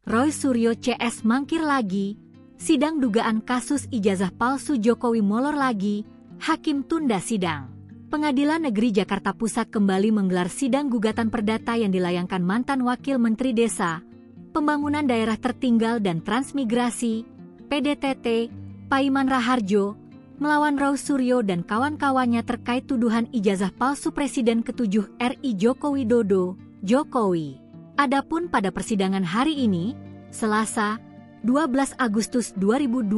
Roy Suryo CS mangkir lagi, sidang dugaan kasus ijazah palsu Jokowi molor lagi, hakim tunda sidang. Pengadilan Negeri Jakarta Pusat kembali menggelar sidang gugatan perdata yang dilayangkan mantan Wakil Menteri Desa, Pembangunan Daerah Tertinggal dan Transmigrasi, PDTT, Paiman Raharjo, melawan Roy Suryo dan kawan-kawannya terkait tuduhan ijazah palsu Presiden ke-7 RI Joko Widodo, Jokowi. Adapun pada persidangan hari ini, Selasa, 12 Agustus 2025,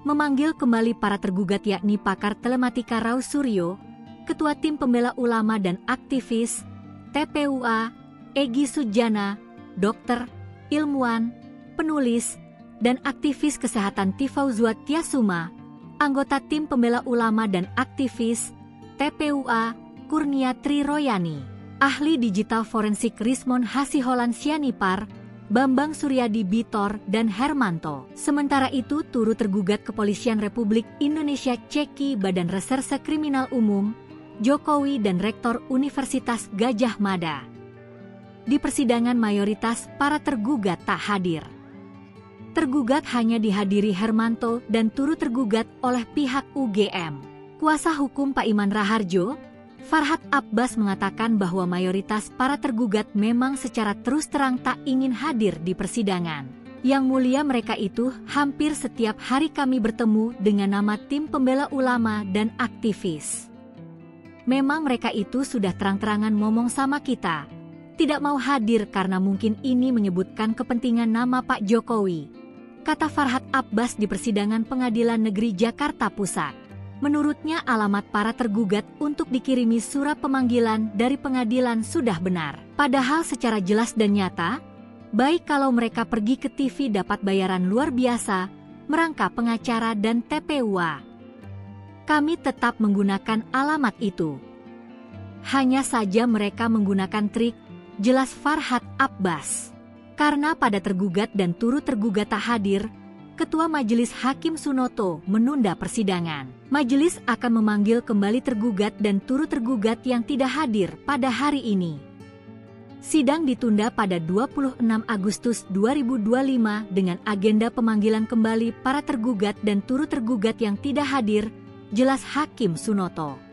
memanggil kembali para tergugat yakni pakar telematika Roy Suryo, Ketua Tim Pembela Ulama dan Aktivis, TPUA, Egy Sujana, dokter, ilmuwan, penulis, dan aktivis kesehatan Tifauzua Tiasuma, anggota Tim Pembela Ulama dan Aktivis, TPUA, Kurnia Triroyani, ahli digital forensik Rismon Hasiholan Sianipar, Bambang Suryadi Bitor, dan Hermanto. Sementara itu turut tergugat Kepolisian Republik Indonesia Ceki Badan Reserse Kriminal Umum, Jokowi dan Rektor Universitas Gadjah Mada. Di persidangan mayoritas para tergugat tak hadir. Tergugat hanya dihadiri Hermanto dan turut tergugat oleh pihak UGM. Kuasa hukum Paiman Raharjo, Farhad Abbas mengatakan bahwa mayoritas para tergugat memang secara terus terang tak ingin hadir di persidangan. Yang mulia mereka itu hampir setiap hari kami bertemu dengan nama Tim Pembela Ulama dan Aktivis. Memang mereka itu sudah terang-terangan ngomong sama kita, tidak mau hadir karena mungkin ini menyebutkan kepentingan nama Pak Jokowi, kata Farhad Abbas di persidangan Pengadilan Negeri Jakarta Pusat. Menurutnya alamat para tergugat untuk dikirimi surat pemanggilan dari pengadilan sudah benar. Padahal secara jelas dan nyata, baik kalau mereka pergi ke TV dapat bayaran luar biasa, merangkap pengacara dan TPUA. Kami tetap menggunakan alamat itu. Hanya saja mereka menggunakan trik, jelas Farhad Abbas. Karena pada tergugat dan turut tergugat tak hadir, Ketua Majelis Hakim Sunoto menunda persidangan. Majelis akan memanggil kembali tergugat dan turut tergugat yang tidak hadir pada hari ini. Sidang ditunda pada 26 Agustus 2025 dengan agenda pemanggilan kembali para tergugat dan turut tergugat yang tidak hadir, jelas Hakim Sunoto.